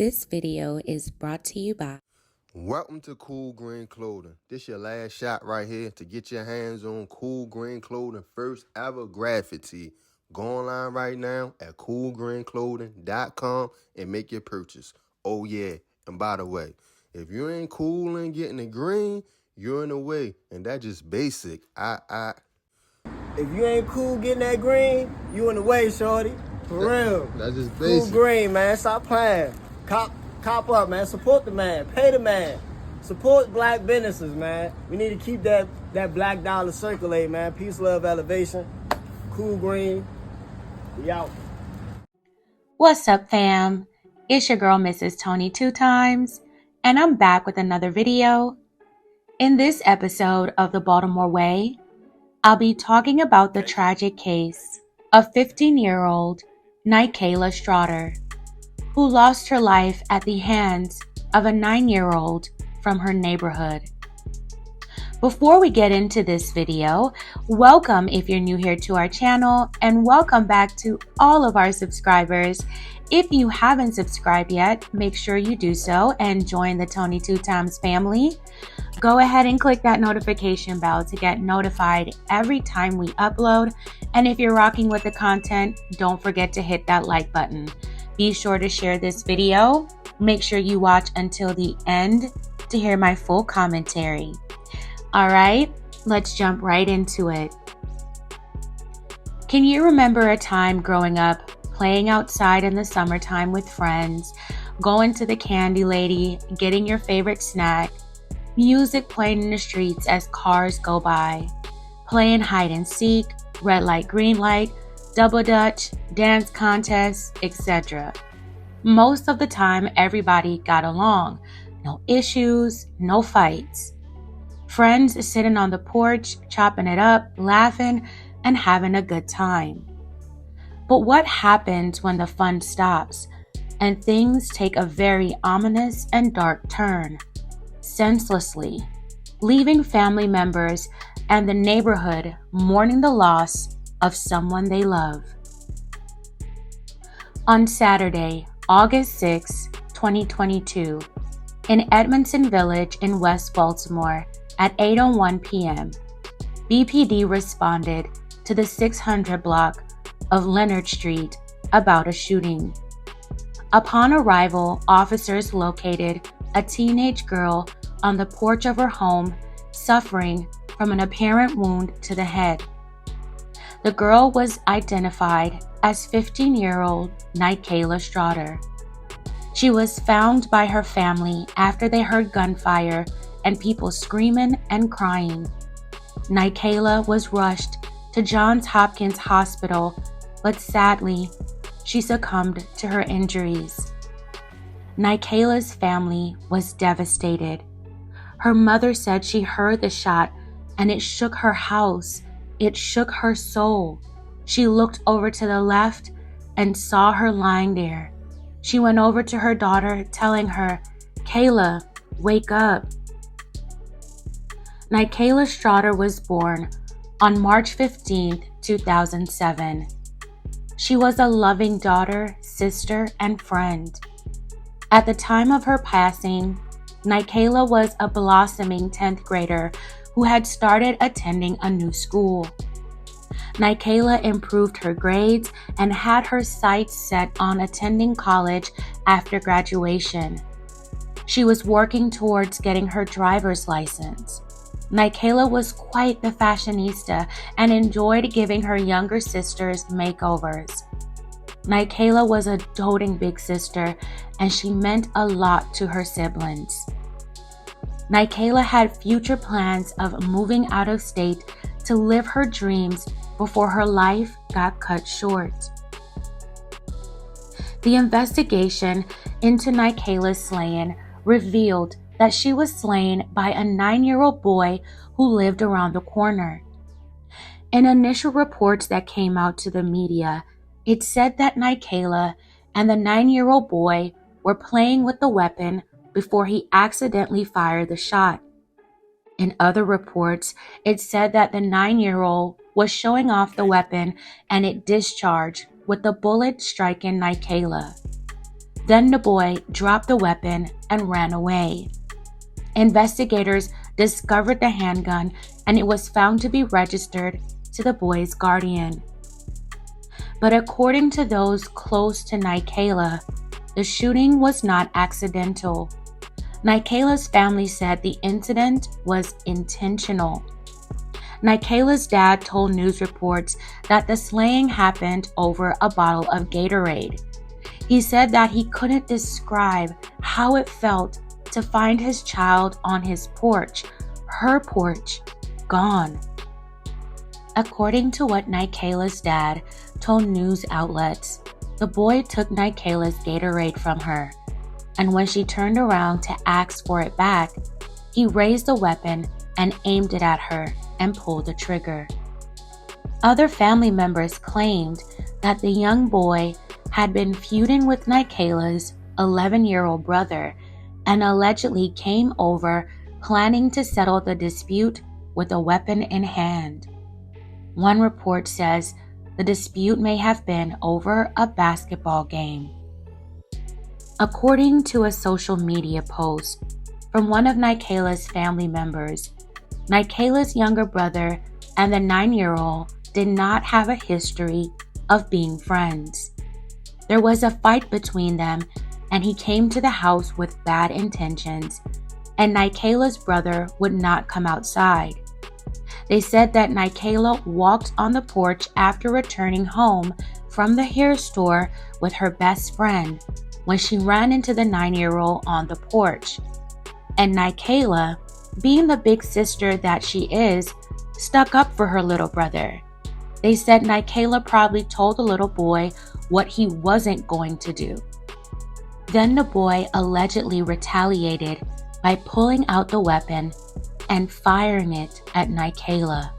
This video is brought to you by Welcome to Cool Green Clothing. This your last shot right here to get your hands on Cool Green Clothing first ever graffiti. Go online right now at coolgreenclothing.com and make your purchase. Oh yeah, and by the way, if you ain't cool and getting the green, you're in the way, and that's just basic. If you ain't cool getting that green, you in the way, shorty. For real. That's just Cool basic. green, man. Stop playing. Cop up, man. Support the man. Pay the man. Support black businesses, man. We need to keep that black dollar circulating, man. Peace, love, elevation. Cool green. We out. What's up, fam? It's your girl, Mrs. Tony 2 times, and I'm back with another video. In this episode of the Baltimore Way, I'll be talking about the tragic case of 15-year-old NyKayla Strawder, who lost her life at the hands of a 9-year-old from her neighborhood. Before we get into this video, welcome if you're new here to our channel, and welcome back to all of our subscribers. If you haven't subscribed yet, make sure you do so and join the Tony 2 times family. Go ahead and click that notification bell to get notified every time we upload. And if you're rocking with the content, don't forget to hit that like button. Be sure to share this video. Make sure you watch until the end to hear my full commentary. All right, let's jump right into it. Can you remember a time growing up playing outside in the summertime with friends, going to the candy lady, getting your favorite snack, music playing in the streets as cars go by, playing hide and seek, red light, green light, double dutch, dance contests, etc. Most of the time, everybody got along. No issues, no fights. Friends sitting on the porch, chopping it up, laughing, and having a good time. But what happens when the fun stops and things take a very ominous and dark turn? Senselessly, leaving family members and the neighborhood mourning the loss of someone they love. On Saturday, August 6, 2022, in Edmondson Village in West Baltimore at 8:01 p.m., BPD responded to the 600 block of Leonard Street about a shooting. Upon arrival, officers located a teenage girl on the porch of her home suffering from an apparent wound to the head. The girl was identified as 15-year-old NyKayla Strawder. She was found by her family after they heard gunfire and people screaming and crying. NyKayla was rushed to Johns Hopkins Hospital, but sadly, she succumbed to her injuries. NyKayla's family was devastated. Her mother said she heard the shot and it shook her house. It shook her soul. She looked over to the left and saw her lying there. She went over to her daughter, telling her, "Kayla, wake up." NyKayla Strawder was born on March 15, 2007. She was a loving daughter, sister, and friend. At the time of her passing, NyKayla was a blossoming 10th grader who had started attending a new school. NyKayla improved her grades and had her sights set on attending college after graduation. She was working towards getting her driver's license. NyKayla was quite the fashionista and enjoyed giving her younger sisters makeovers. NyKayla was a doting big sister, and she meant a lot to her siblings. NyKayla had future plans of moving out of state to live her dreams before her life got cut short. The investigation into NyKayla's slaying revealed that she was slain by a 9-year-old boy who lived around the corner. In initial reports that came out to the media, it said that NyKayla and the 9-year-old boy were playing with the weapon before he accidentally fired the shot. In other reports, it said that the 9-year-old was showing off the weapon and it discharged with the bullet striking NyKayla. Then the boy dropped the weapon and ran away. Investigators discovered the handgun and it was found to be registered to the boy's guardian. But according to those close to NyKayla, the shooting was not accidental. NyKayla's family said the incident was intentional. NyKayla's dad told news reports that the slaying happened over a bottle of Gatorade. He said that he couldn't describe how it felt to find his child on his porch, her porch, gone. According to what NyKayla's dad told news outlets, the boy took NyKayla's Gatorade from her, and when she turned around to ask for it back, he raised the weapon and aimed it at her and pulled the trigger. Other family members claimed that the young boy had been feuding with NyKayla's 11-year-old brother and allegedly came over planning to settle the dispute with a weapon in hand. One report says the dispute may have been over a basketball game. According to a social media post from one of NyKayla's family members, NyKayla's younger brother and the 9-year-old did not have a history of being friends. There was a fight between them, and he came to the house with bad intentions, and NyKayla's brother would not come outside. They said that NyKayla walked on the porch after returning home from the hair store with her best friend when she ran into the 9-year-old on the porch. And NyKayla, being the big sister that she is, stuck up for her little brother. They said NyKayla probably told the little boy what he wasn't going to do. Then the boy allegedly retaliated by pulling out the weapon and firing it at NyKayla.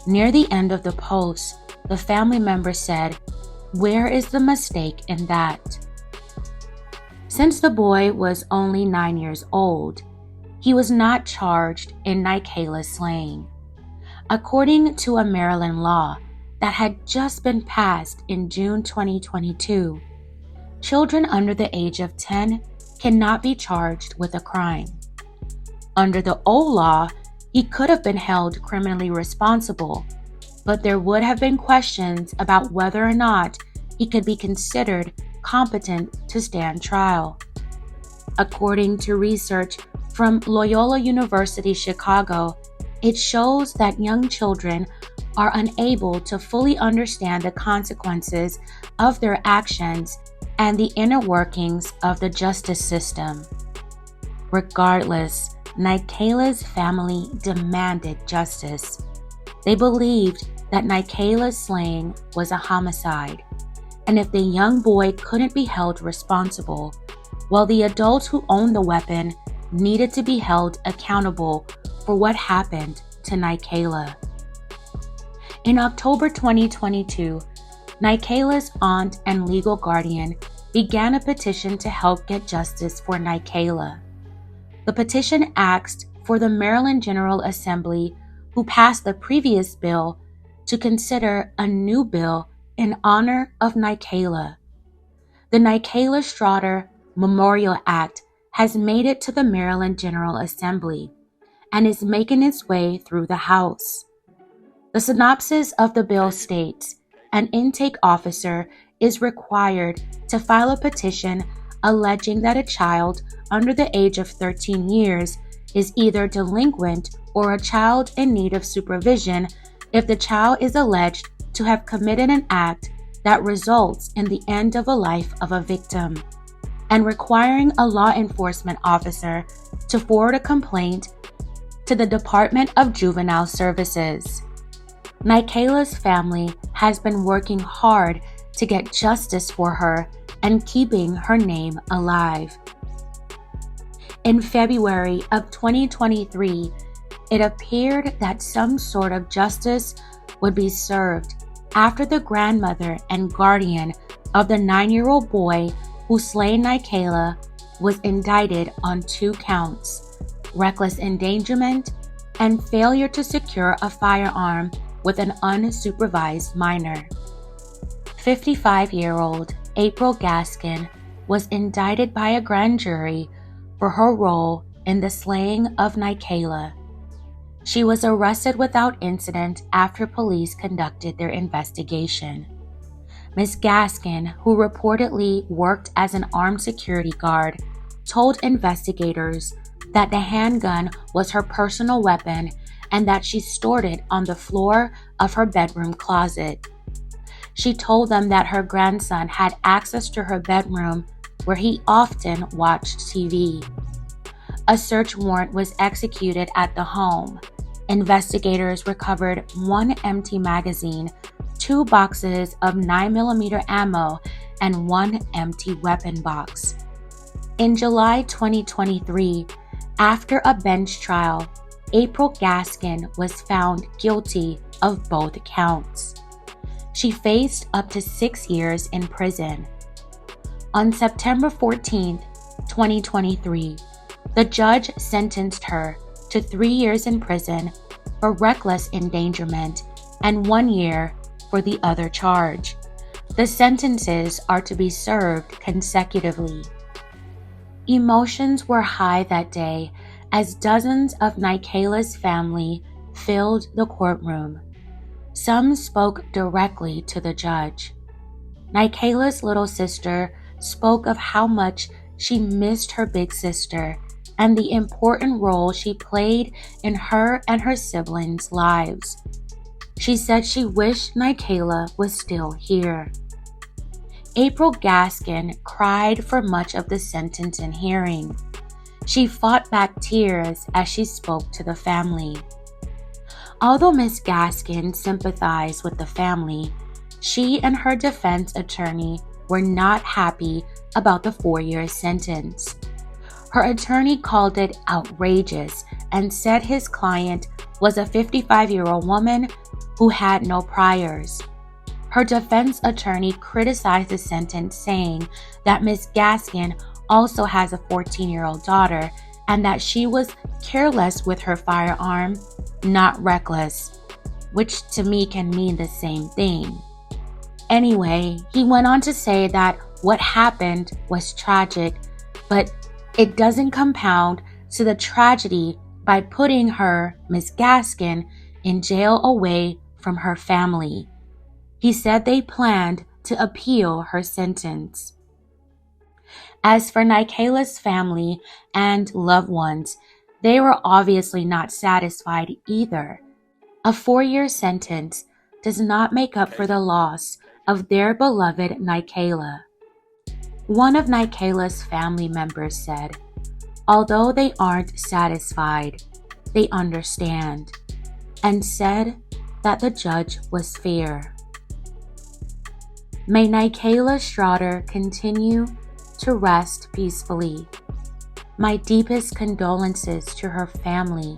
Near the end of the post, the family member said, "Where is the mistake in that?" Since the boy was only 9 years old, he was not charged in NyKayla's slaying. According to a Maryland law that had just been passed in June 2022, children under the age of 10 cannot be charged with a crime. Under the old law, he could have been held criminally responsible, but there would have been questions about whether or not he could be considered competent to stand trial. According to research from Loyola University Chicago, it shows that young children are unable to fully understand the consequences of their actions and the inner workings of the justice system. Regardless, NyKayla's family demanded justice. They believed that NyKayla's slaying was a homicide, and if the young boy couldn't be held responsible, well, the adults who owned the weapon needed to be held accountable for what happened to NyKayla. In October 2022, NyKayla's aunt and legal guardian began a petition to help get justice for NyKayla. The petition asked for the Maryland General Assembly, who passed the previous bill, to consider a new bill in honor of NyKayla. The NyKayla Strawder Memorial Act has made it to the Maryland General Assembly and is making its way through the House. The synopsis of the bill states, an intake officer is required to file a petition alleging that a child under the age of 13 years is either delinquent or a child in need of supervision if the child is alleged to have committed an act that results in the end of a life of a victim, and requiring a law enforcement officer to forward a complaint to the Department of Juvenile Services. NyKayla's family has been working hard to get justice for her and keeping her name alive. In February of 2023, it appeared that some sort of justice would be served after the grandmother and guardian of the 9-year-old boy who slain NyKayla was indicted on 2 counts: reckless endangerment and failure to secure a firearm with an unsupervised minor. 55-year-old April Gaskin was indicted by a grand jury for her role in the slaying of Nikeyla. She was arrested without incident after police conducted their investigation. Ms. Gaskin, who reportedly worked as an armed security guard, told investigators that the handgun was her personal weapon and that she stored it on the floor of her bedroom closet. She told them that her grandson had access to her bedroom where he often watched TV. A search warrant was executed at the home. Investigators recovered 1 empty magazine, 2 boxes of 9mm ammo, and 1 empty weapon box. In July 2023, after a bench trial, April Gaskin was found guilty of both counts. She faced up to 6 years in prison. On September 14, 2023, the judge sentenced her to 3 years in prison for reckless endangerment and 1 year for the other charge. The sentences are to be served consecutively. Emotions were high that day as dozens of Nikeyla's family filled the courtroom. Some spoke directly to the judge. Nikeyla's little sister spoke of how much she missed her big sister and the important role she played in her and her siblings' lives. She said she wished Nikeyla was still here. April Gaskin cried for much of the sentencing hearing. She fought back tears as she spoke to the family. Although Ms. Gaskin sympathized with the family, she and her defense attorney were not happy about the 4-year sentence. Her attorney called it outrageous and said his client was a 55-year-old woman who had no priors. Her defense attorney criticized the sentence, saying that Ms. Gaskin also has a 14-year-old daughter and that she was careless with her firearm, not reckless, which to me can mean the same thing. Anyway, he went on to say that what happened was tragic, but it doesn't compound to the tragedy by putting her, Ms. Gaskin, in jail away from her family. He said they planned to appeal her sentence. As for Nikeyla's family and loved ones, they were obviously not satisfied either. A 4-year sentence does not make up for the loss of their beloved Nikeyla. One of Nikeyla's family members said, although they aren't satisfied, they understand, and said that the judge was fair. May Nikeyla Strawder continue to rest peacefully. My deepest condolences to her family.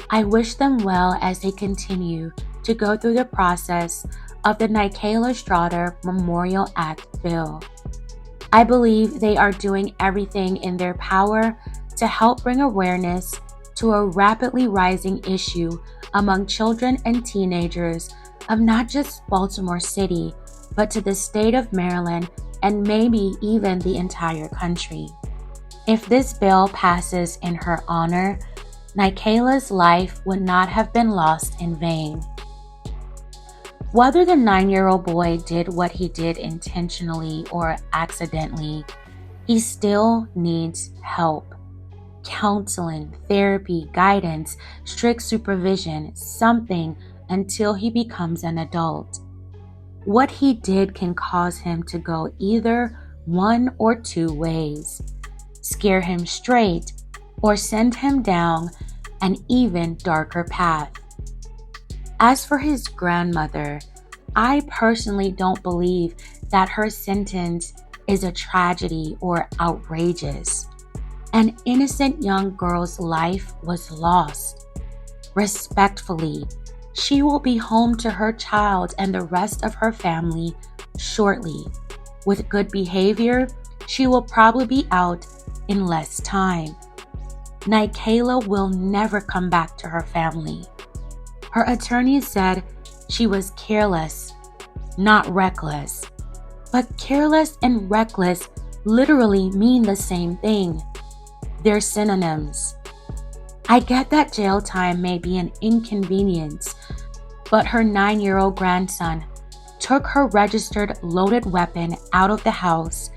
I wish them well as they continue to go through the process of the NyKayla Strawder Memorial Act bill. I believe they are doing everything in their power to help bring awareness to a rapidly rising issue among children and teenagers of not just Baltimore City, but to the state of Maryland and maybe even the entire country. If this bill passes in her honor, NyKayla's life would not have been lost in vain. Whether the 9-year-old boy did what he did intentionally or accidentally, he still needs help. Counseling, therapy, guidance, strict supervision, something until he becomes an adult. What he did can cause him to go either one or two ways: scare him straight or send him down an even darker path. As for his grandmother, I personally don't believe that her sentence is a tragedy or outrageous. An innocent young girl's life was lost. Respectfully, she will be home to her child and the rest of her family shortly. With good behavior, she will probably be out in less time. NyKayla will never come back to her family. Her attorney said she was careless, not reckless. But careless and reckless literally mean the same thing. They're synonyms. I get that jail time may be an inconvenience, but her 9-year-old grandson took her registered loaded weapon out of the house,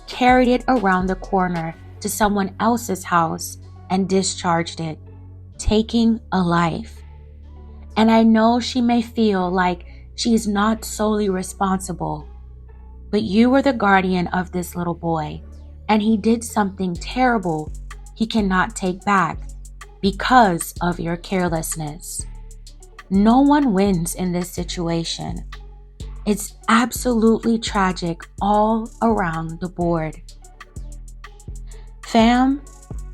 carried it around the corner to someone else's house, and discharged it, taking a life. And I know she may feel like she is not solely responsible, but you were the guardian of this little boy, and he did something terrible he cannot take back because of your carelessness. No one wins in this situation. It's absolutely tragic all around the board. Fam,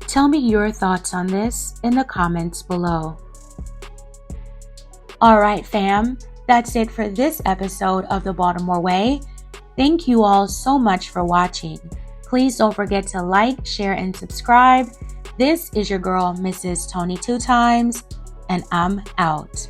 tell me your thoughts on this in the comments below. Alright fam, that's it for this episode of the Baltimore Way. Thank you all so much for watching. Please don't forget to like, share, and subscribe. This is your girl, Mrs. Tony 2 Times, and I'm out.